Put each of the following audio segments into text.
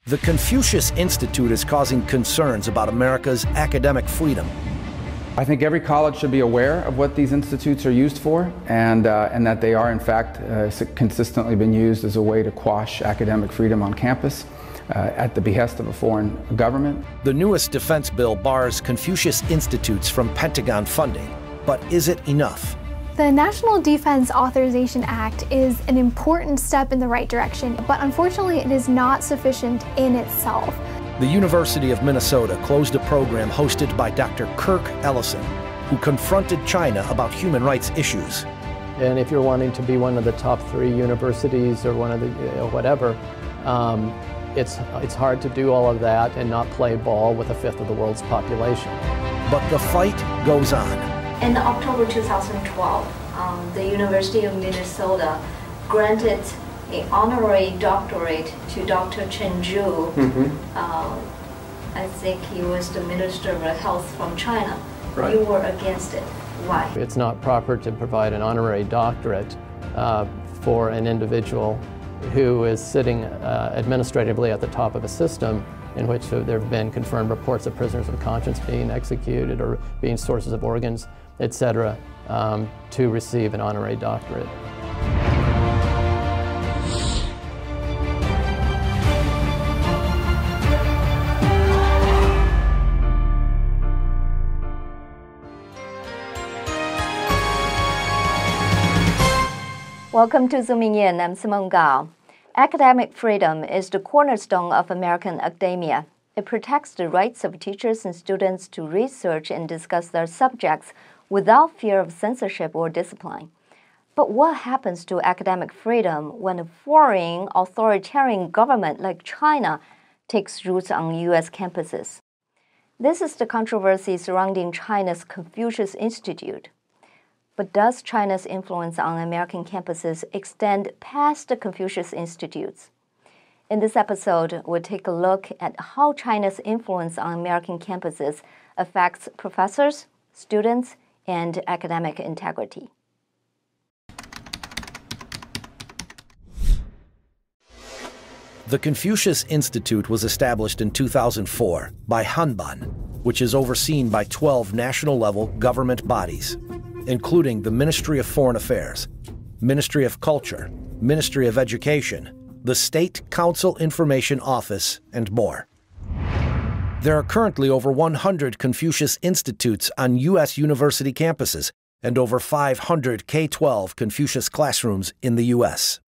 The Confucius Institute is causing concerns about America's academic freedom. I think every college should be aware of what these institutes are used for, and that they are in fact consistently been used as a way to quash academic freedom on campus at the behest of a foreign government. The newest defense bill bars Confucius Institutes from Pentagon funding, but is it enough? The National Defense Authorization Act is an important step in the right direction, but unfortunately it is not sufficient in itself. The University of Minnesota closed a program hosted by Dr. Kirk Ellison, who confronted China about human rights issues. And if you're wanting to be one of the top 3 universities or one of the whatever, it's hard to do all of that and not play ball with 1/5 of the world's population. But the fight goes on. In October 2012, the University of Minnesota granted an honorary doctorate to Dr. Chen Zhu. I think he was the Minister of Health from China. Right. You were against it. Why? It's not proper to provide an honorary doctorate for an individual who is sitting administratively at the top of a system in which there have been confirmed reports of prisoners of conscience being executed or being sources of organs, etc., to receive an honorary doctorate. Welcome to Zooming In. I'm Simone Gao. Academic freedom is the cornerstone of American academia. It protects the rights of teachers and students to research and discuss their subjects without fear of censorship or discipline. But what happens to academic freedom when a foreign authoritarian government like China takes roots on U.S. campuses? This is the controversy surrounding China's Confucius Institute. But does China's influence on American campuses extend past the Confucius Institutes? In this episode, we'll take a look at how China's influence on American campuses affects professors, students, and academic integrity. The Confucius Institute was established in 2004 by Hanban, which is overseen by 12 national-level government bodies, including the Ministry of Foreign Affairs, Ministry of Culture, Ministry of Education, the State Council Information Office, and more. There are currently over 100 Confucius Institutes on U.S. university campuses and over 500 K-12 Confucius classrooms in the U.S.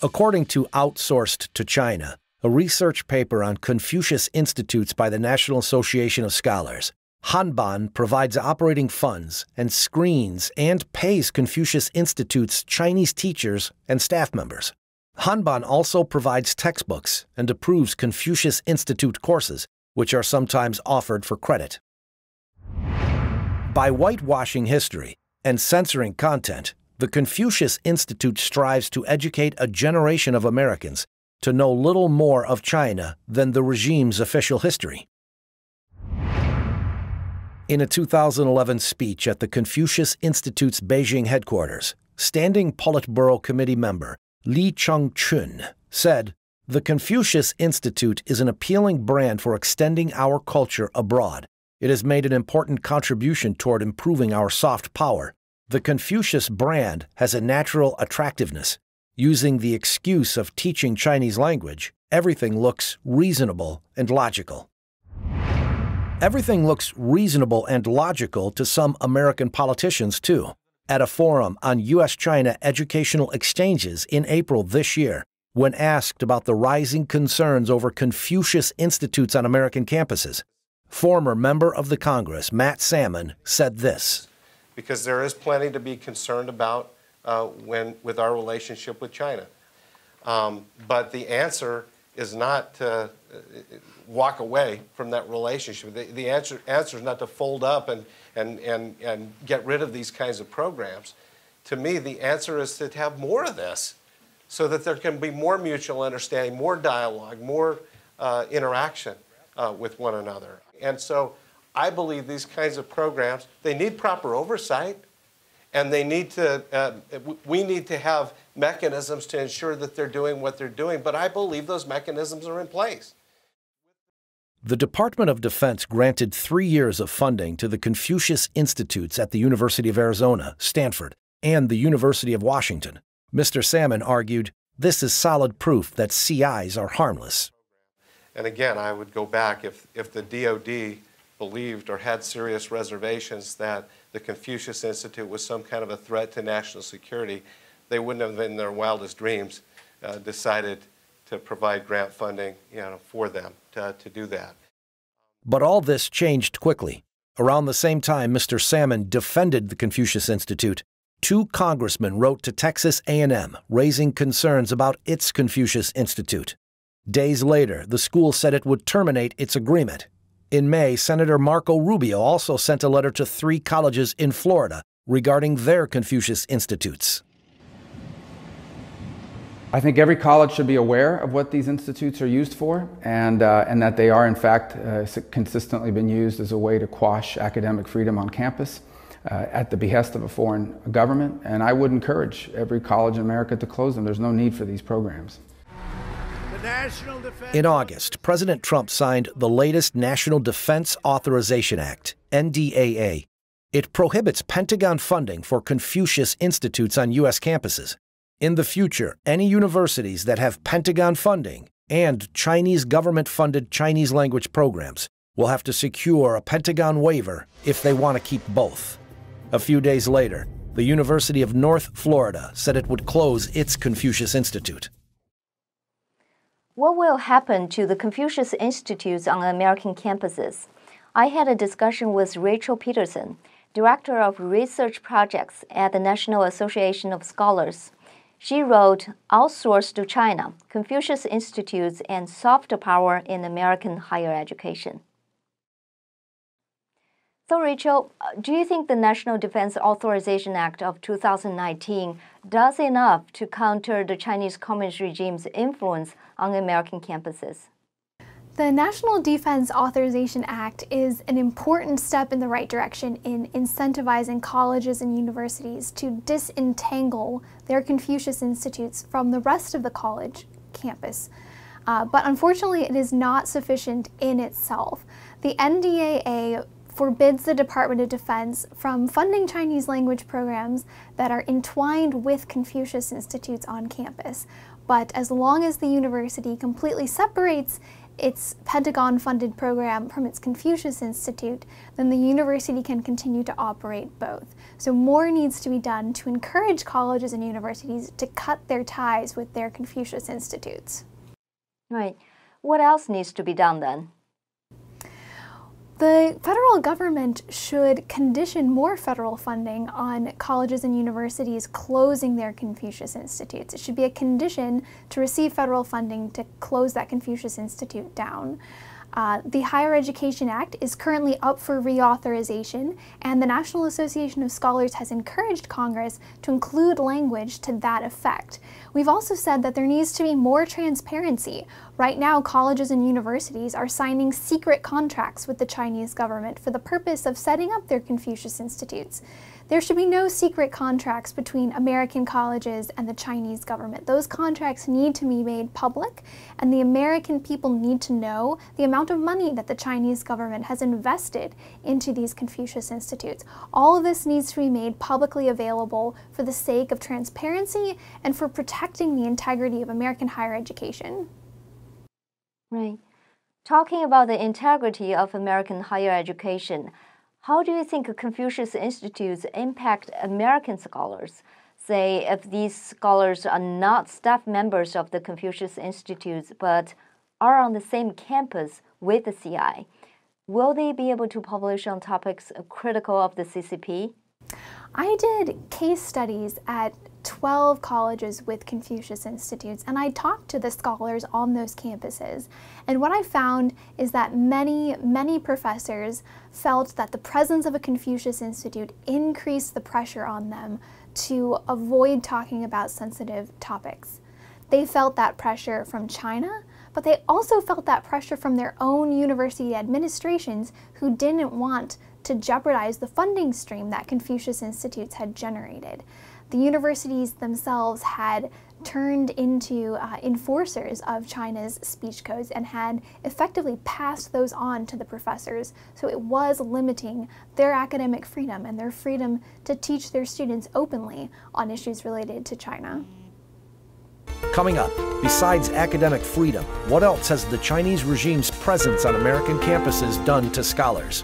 According to Outsourced to China, a research paper on Confucius Institutes by the National Association of Scholars, Hanban provides operating funds and screens and pays Confucius Institute's Chinese teachers and staff members. Hanban also provides textbooks and approves Confucius Institute courses, which are sometimes offered for credit. By whitewashing history and censoring content, the Confucius Institute strives to educate a generation of Americans to know little more of China than the regime's official history. In a 2011 speech at the Confucius Institute's Beijing headquarters, Standing Politburo Committee member Li Cheng-chun said, "The Confucius Institute is an appealing brand for extending our culture abroad. It has made an important contribution toward improving our soft power. The Confucius brand has a natural attractiveness. Using the excuse of teaching Chinese language, everything looks reasonable and logical." Everything looks reasonable and logical to some American politicians, too. At a forum on U.S.-China educational exchanges in April this year, when asked about the rising concerns over Confucius Institutes on American campuses, former member of the Congress, Matt Salmon, said this. Because there is plenty to be concerned about with our relationship with China. But the answer is not to walk away from that relationship. The answer is not to fold up and get rid of these kinds of programs. To me, the answer is to have more of this so that there can be more mutual understanding, more dialogue, more interaction with one another. And so I believe these kinds of programs, they need proper oversight, and they need to, we need to have mechanisms to ensure that they're doing what they're doing, but I believe those mechanisms are in place. The Department of Defense granted 3 years of funding to the Confucius Institutes at the University of Arizona, Stanford, and the University of Washington. Mr. Salmon argued, this is solid proof that CIs are harmless. And again, I would go back, if the DOD believed or had serious reservations that the Confucius Institute was some kind of a threat to national security, they wouldn't have in their wildest dreams decided to provide grant funding, for them to do that. But all this changed quickly. Around the same time Mr. Salmon defended the Confucius Institute, 2 congressmen wrote to Texas A&M raising concerns about its Confucius Institute. Days later, the school said it would terminate its agreement. In May, Senator Marco Rubio also sent a letter to 3 colleges in Florida regarding their Confucius Institutes. I think every college should be aware of what these institutes are used for, and that they are in fact consistently been used as a way to quash academic freedom on campus at the behest of a foreign government. And I would encourage every college in America to close them. There's no need for these programs. In August, President Trump signed the latest National Defense Authorization Act, NDAA. It prohibits Pentagon funding for Confucius Institutes on U.S. campuses. In the future, any universities that have Pentagon funding and Chinese government-funded Chinese language programs will have to secure a Pentagon waiver if they want to keep both. A few days later, the University of North Florida said it would close its Confucius Institute. What will happen to the Confucius Institutes on American campuses? I had a discussion with Rachel Peterson, Director of Research Projects at the National Association of Scholars. She wrote, Outsourced to China, Confucius Institutes and Soft Power in American Higher Education. So Rachel, do you think the National Defense Authorization Act of 2019 does enough to counter the Chinese Communist regime's influence on American campuses? The National Defense Authorization Act is an important step in the right direction in incentivizing colleges and universities to disentangle their Confucius Institutes from the rest of the college campus. But unfortunately, it is not sufficient in itself. The NDAA forbids the Department of Defense from funding Chinese language programs that are entwined with Confucius Institutes on campus. But as long as the university completely separates its Pentagon-funded program from its Confucius Institute, then the university can continue to operate both. So more needs to be done to encourage colleges and universities to cut their ties with their Confucius Institutes. Right. What else needs to be done then? The federal government should condition more federal funding on colleges and universities closing their Confucius Institutes. It should be a condition to receive federal funding to close that Confucius Institute down. The Higher Education Act is currently up for reauthorization, and the National Association of Scholars has encouraged Congress to include language to that effect. We've also said that there needs to be more transparency. Right now, colleges and universities are signing secret contracts with the Chinese government for the purpose of setting up their Confucius Institutes. There should be no secret contracts between American colleges and the Chinese government. Those contracts need to be made public, and the American people need to know the amount of money that the Chinese government has invested into these Confucius Institutes. All of this needs to be made publicly available for the sake of transparency and for protecting the integrity of American higher education. Right. Talking about the integrity of American higher education, how do you think Confucius Institutes impact American scholars? Say, if these scholars are not staff members of the Confucius Institutes, but are on the same campus with the CI, will they be able to publish on topics critical of the CCP? I did case studies at 12 colleges with Confucius Institutes, and I talked to the scholars on those campuses. And what I found is that many professors felt that the presence of a Confucius Institute increased the pressure on them to avoid talking about sensitive topics. They felt that pressure from China, but they also felt that pressure from their own university administrations who didn't want to jeopardize the funding stream that Confucius Institutes had generated. The universities themselves had turned into enforcers of China's speech codes and had effectively passed those on to the professors. So it was limiting their academic freedom and their freedom to teach their students openly on issues related to China. Coming up, besides academic freedom, what else has the Chinese regime's presence on American campuses done to scholars?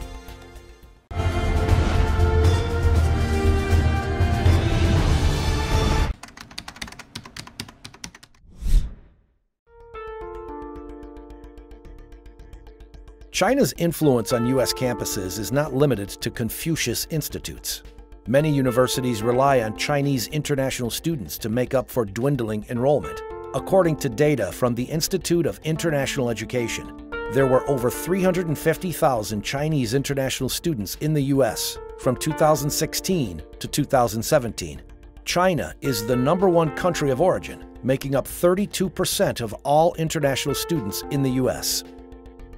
China's influence on U.S. campuses is not limited to Confucius Institutes. Many universities rely on Chinese international students to make up for dwindling enrollment. According to data from the Institute of International Education, there were over 350,000 Chinese international students in the U.S. from 2016 to 2017. China is the #1 country of origin, making up 32% of all international students in the U.S.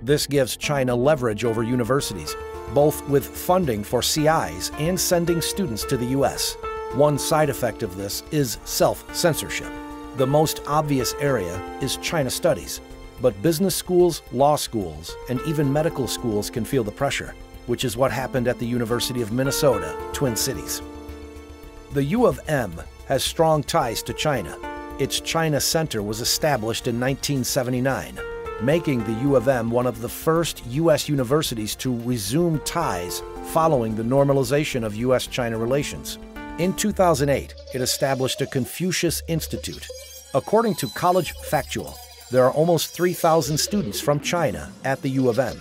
This gives China leverage over universities, both with funding for CIs and sending students to the U.S. One side effect of this is self-censorship. The most obvious area is China studies, but business schools, law schools, and even medical schools can feel the pressure, which is what happened at the University of Minnesota, Twin Cities. The U of M has strong ties to China. Its China Center was established in 1979. Making the U of M one of the first U.S. universities to resume ties following the normalization of U.S.-China relations. In 2008, it established a Confucius Institute. According to College Factual, there are almost 3,000 students from China at the U of M.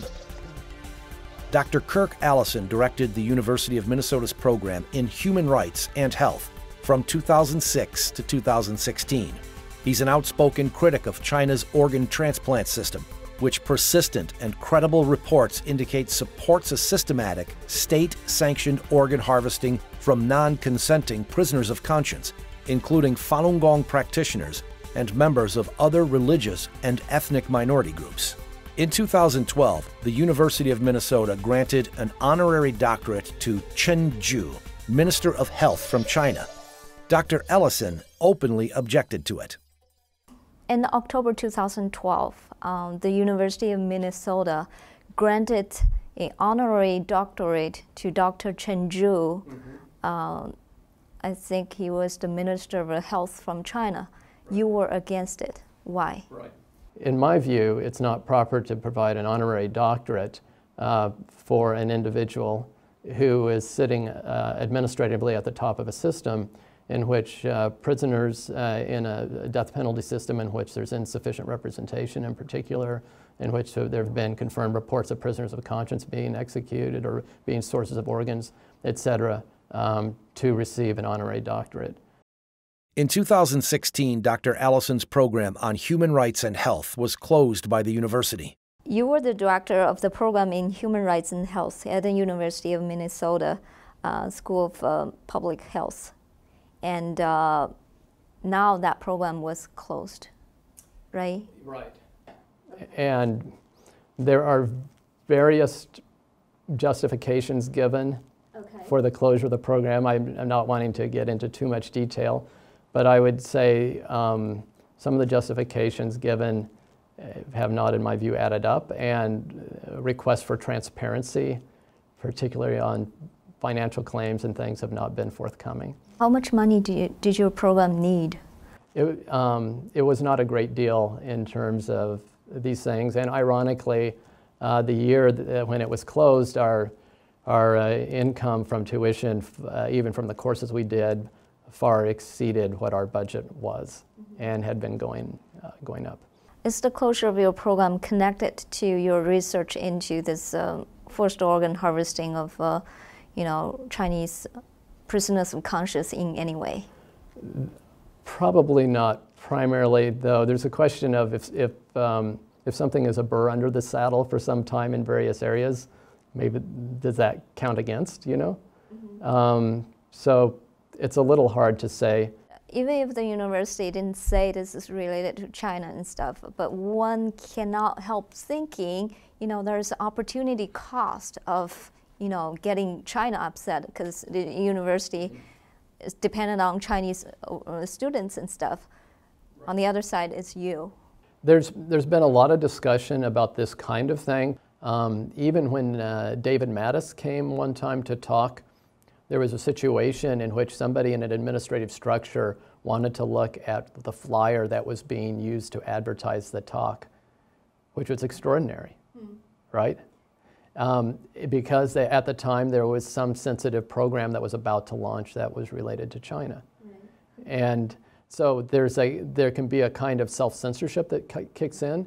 Dr. Kirk Allison directed the University of Minnesota's program in Human Rights and Health from 2006 to 2016. He's an outspoken critic of China's organ transplant system, which persistent and credible reports indicate supports a systematic, state-sanctioned organ harvesting from non-consenting prisoners of conscience, including Falun Gong practitioners and members of other religious and ethnic minority groups. In 2012, the University of Minnesota granted an honorary doctorate to Chen Zhu, Minister of Health from China. Dr. Ellison openly objected to it. In October 2012, the University of Minnesota granted an honorary doctorate to Dr. Chen Zhu. I think he was the Minister of Health from China. Right. You were against it. Why? Right. In my view, it's not proper to provide an honorary doctorate for an individual who is sitting administratively at the top of a system in which prisoners in a death penalty system in which there's insufficient representation, in particular, in which there have been confirmed reports of prisoners of conscience being executed or being sources of organs, etc., to receive an honorary doctorate. In 2016, Dr. Allison's program on human rights and health was closed by the university. You were the director of the program in human rights and health at the University of Minnesota School of Public Health. And now that program was closed, right? Right. And there are various justifications given for the closure of the program. I'm not wanting to get into too much detail, but I would say some of the justifications given have not, in my view, added up, and requests for transparency, particularly on financial claims and things, have not been forthcoming. How much money did your program need? It was not a great deal in terms of these things, and ironically, the year when it was closed, our income from tuition, even from the courses we did, far exceeded what our budget was and had been going up. Is the closure of your program connected to your research into this forced organ harvesting of Chinese prisoners of conscience in any way? Probably not primarily, though. There's a question of if something is a burr under the saddle for some time in various areas, maybe does that count against, you know? So it's a little hard to say. Even if the university didn't say this is related to China and stuff, but one cannot help thinking, there's opportunity cost of, getting China upset because the university is dependent on Chinese students and stuff. On the other side, it's you. There's been a lot of discussion about this kind of thing. Even when David Mattis came one time to talk, there was a situation in which somebody in an administrative structure wanted to look at the flyer that was being used to advertise the talk, which was extraordinary, right? Because at the time there was some sensitive program that was about to launch that was related to China. And so there can be a kind of self-censorship that kicks in.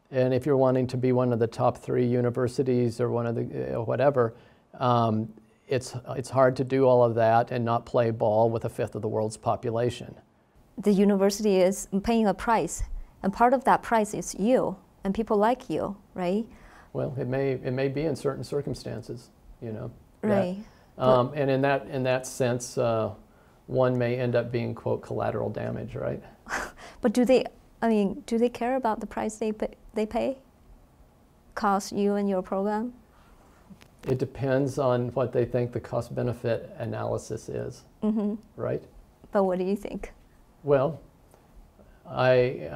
And if you're wanting to be one of the top 3 universities or one of the whatever, it's hard to do all of that and not play ball with 1/5 of the world's population. The university is paying a price, and part of that price is you and people like you, right? Well, it may be in certain circumstances, you know. Right. And in that sense, one may end up being, quote, collateral damage, right? But do they care about the price they pay? Cost you and your program? It depends on what they think the cost-benefit analysis is, right? But what do you think? Well, I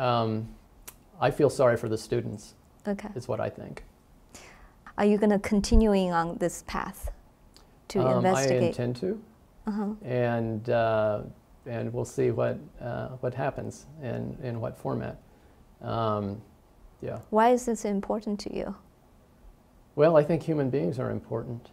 feel sorry for the students. Okay. Is what I think. Are you going to continuing on this path to investigate? I intend to, and we'll see what happens and in what format. Yeah. Why is this important to you? Well, I think human beings are important.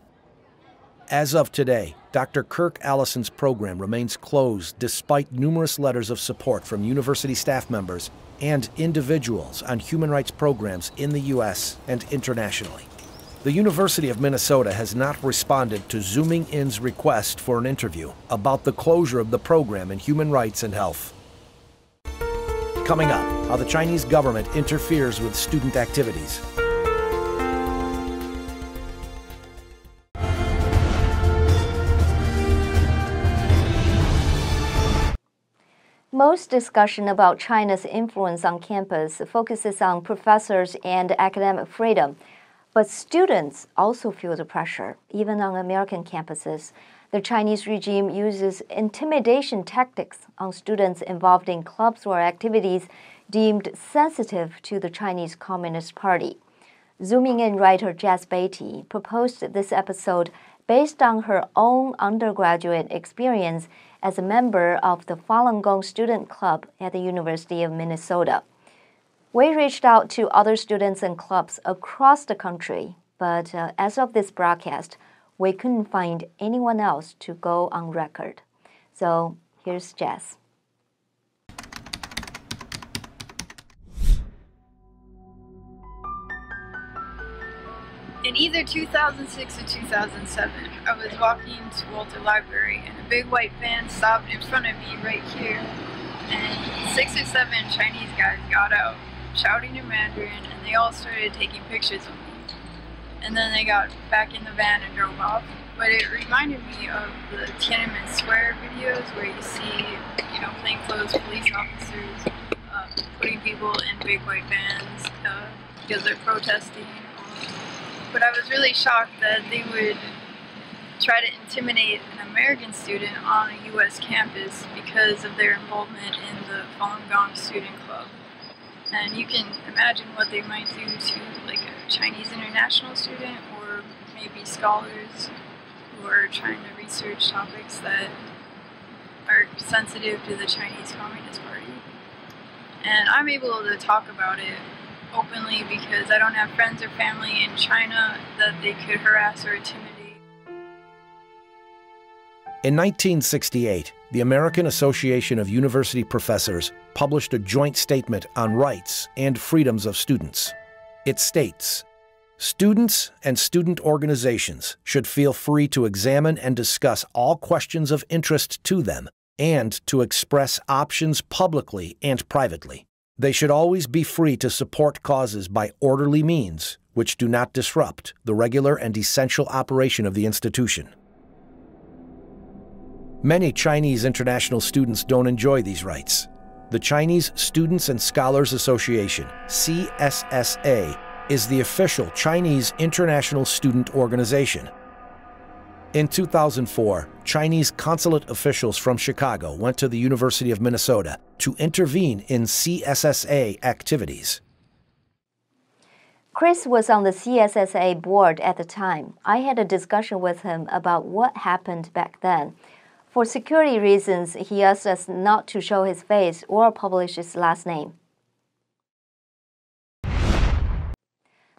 As of today, Dr. Kirk Allison's program remains closed despite numerous letters of support from university staff members and individuals on human rights programs in the U.S. and internationally. The University of Minnesota has not responded to Zooming In's request for an interview about the closure of the program in human rights and health. Coming up, how the Chinese government interferes with student activities. Most discussion about China's influence on campus focuses on professors and academic freedom, but students also feel the pressure, even on American campuses. The Chinese regime uses intimidation tactics on students involved in clubs or activities deemed sensitive to the Chinese Communist Party. Zooming In writer Jess Beatty proposed this episode based on her own undergraduate experience as a member of the Falun Gong Student Club at the University of Minnesota. We reached out to other students and clubs across the country, but as of this broadcast, we couldn't find anyone else to go on record. So here's Jess. In either 2006 or 2007, I was walking to Walter Library and a big white van stopped in front of me right here. And 6 or 7 Chinese guys got out, shouting in Mandarin, and they all started taking pictures of me. And then they got back in the van and drove off. But it reminded me of the Tiananmen Square videos where you see, plainclothes police officers putting people in big white vans because they're protesting. But I was really shocked that they would try to intimidate an American student on a U.S. campus because of their involvement in the Falun Gong Student Club. And you can imagine what they might do to like a Chinese international student or maybe scholars who are trying to research topics that are sensitive to the Chinese Communist Party. And I'm able to talk about it openly because I don't have friends or family in China that they could harass or intimidate. In 1968, the American Association of University Professors published a joint statement on rights and freedoms of students. It states, "Students and student organizations should feel free to examine and discuss all questions of interest to them and to express options publicly and privately. They should always be free to support causes by orderly means which do not disrupt the regular and essential operation of the institution." Many Chinese international students don't enjoy these rights. The Chinese Students and Scholars Association, CSSA, is the official Chinese international student organization. In 2004, Chinese consulate officials from Chicago went to the University of Minnesota to intervene in CSSA activities. Chris was on the CSSA board at the time. I had a discussion with him about what happened back then. For security reasons, he asked us not to show his face or publish his last name.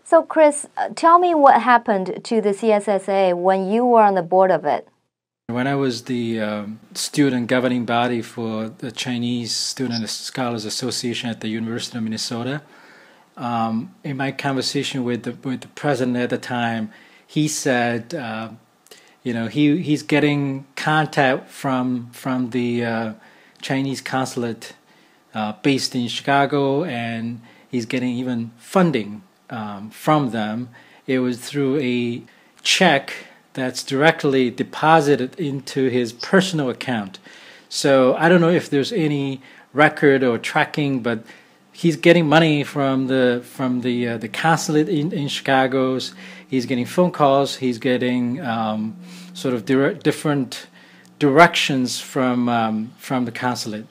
So Chris, tell me what happened to the CSSA when you were on the board of it. When I was the student governing body for the Chinese Student and Scholars Association at the University of Minnesota, in my conversation with the president at the time, he said, he's getting contact from the Chinese consulate based in Chicago, and he's getting even funding from them. It was through a check that's directly deposited into his personal account. So I don't know if there's any record or tracking, but he's getting money from the consulate in Chicago. He's getting phone calls. He's getting sort of different directions from the consulate.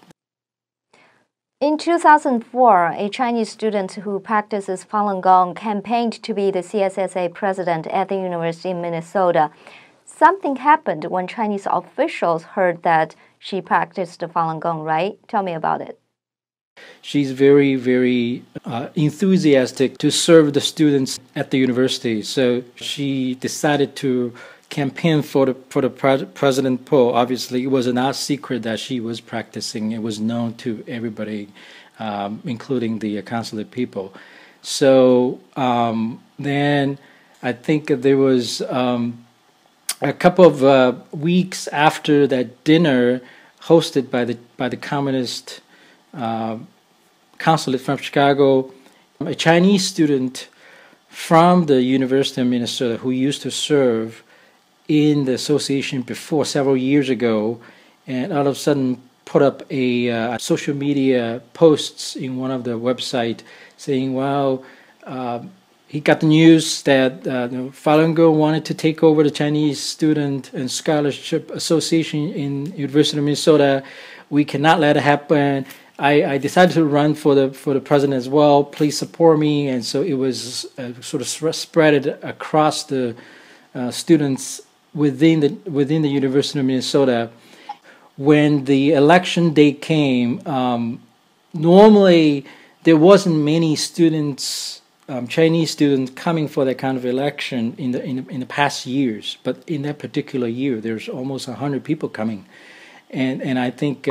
In 2004, a Chinese student who practices Falun Gong campaigned to be the CSSA president at the University of Minnesota. Something happened when Chinese officials heard that she practiced Falun Gong, right? Tell me about it. She's very, very enthusiastic to serve the students at the university. So she decided to campaign for the president poll. Obviously, it was not secret that she was practicing. It was known to everybody, including the consulate people. So then I think there was a couple of weeks after that dinner hosted by the Communist consulate from Chicago, a Chinese student from the University of Minnesota who used to serve in the association before several years ago, and all of a sudden put up a social media posts in one of the websites saying, well, he got the news that Falun Gong wanted to take over the Chinese Student and Scholarship Association in University of Minnesota. We cannot let it happen. I decided to run for the president as well. Please support me. And so it was sort of spread across the students within the University of Minnesota. When the election day came, normally there wasn't many students, Chinese students, coming for that kind of election in the past years. But in that particular year, there's almost 100 people coming, and I think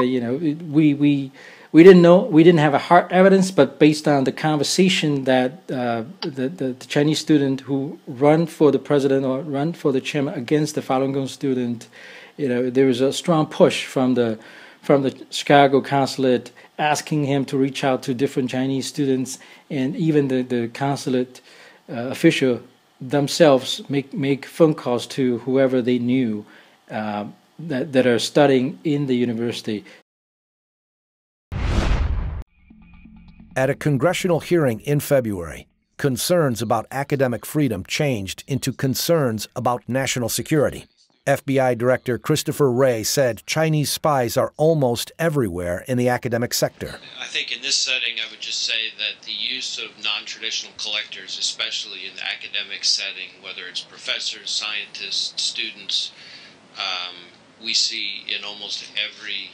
we didn't know, we didn't have a hard evidence, but based on the conversation that the Chinese student who run for the president or run for the chairman against the Falun Gong student, there was a strong push from the Chicago consulate asking him to reach out to different Chinese students, and even the consulate official themselves make phone calls to whoever they knew that are studying in the university. At a congressional hearing in February, concerns about academic freedom changed into concerns about national security. FBI Director Christopher Wray said Chinese spies are almost everywhere in the academic sector. I think in this setting, I would just say that the use of non-traditional collectors, especially in the academic setting, whether it's professors, scientists, students, we see in almost every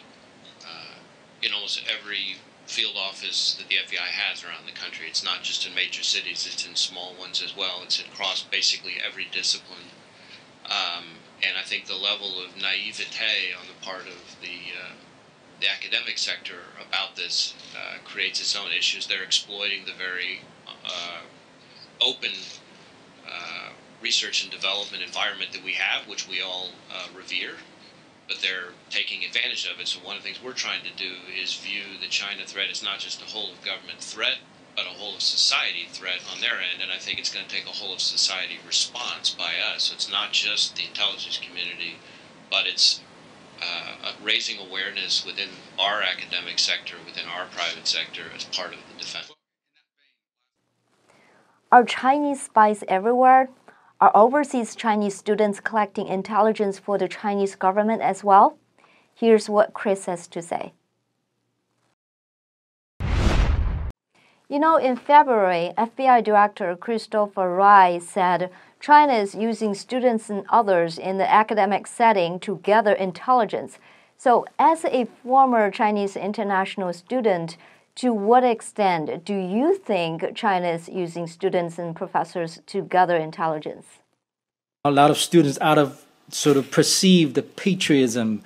field office that the FBI has around the country. It's not just in major cities, it's in small ones as well. It's across basically every discipline. And I think the level of naivete on the part of the academic sector about this creates its own issues. They're exploiting the very open research and development environment that we have, which we all revere. But they're taking advantage of it. So one of the things we're trying to do is view the China threat as not just a whole of government threat, but a whole of society threat on their end. And I think it's going to take a whole of society response by us. So it's not just the intelligence community, but it's raising awareness within our academic sector, within our private sector as part of the defense. Are Chinese spies everywhere? Are overseas Chinese students collecting intelligence for the Chinese government as well? Here's what Chris has to say. You know, in February, FBI Director Christopher Wray said China is using students and others in the academic setting to gather intelligence. So, as a former Chinese international student, to what extent do you think China is using students and professors to gather intelligence? A lot of students, out of sort of perceived patriotism,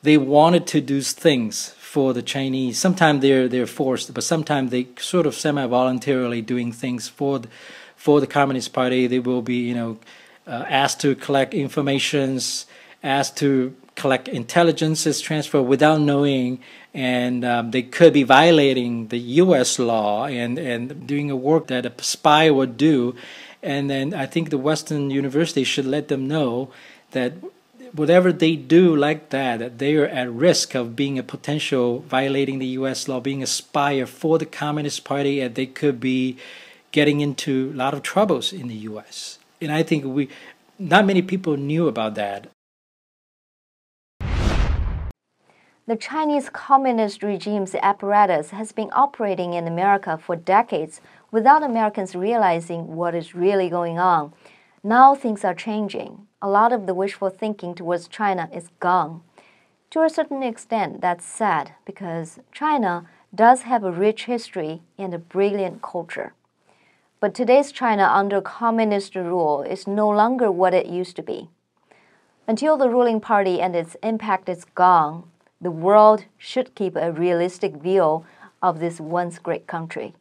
they wanted to do things for the Chinese. Sometimes they're forced, but sometimes they sort of semi-voluntarily doing things for the Communist Party. They will be, asked to collect informations, asked to collect intelligences transfer without knowing, and they could be violating the U.S. law and doing a work that a spy would do. And then I think the Western university should let them know that whatever they do like that they are at risk of being a potential violating the U.S. law, being a spy for the Communist Party, and they could be getting into a lot of troubles in the U.S. And I think not many people knew about that. The Chinese Communist regime's apparatus has been operating in America for decades without Americans realizing what is really going on. Now things are changing. A lot of the wishful thinking towards China is gone. To a certain extent, that's sad because China does have a rich history and a brilliant culture. But today's China under communist rule is no longer what it used to be. Until the ruling party and its impact is gone, the world should keep a realistic view of this once great country.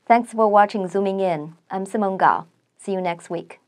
Thanks for watching Zooming In. I'm Simone Gao. See you next week.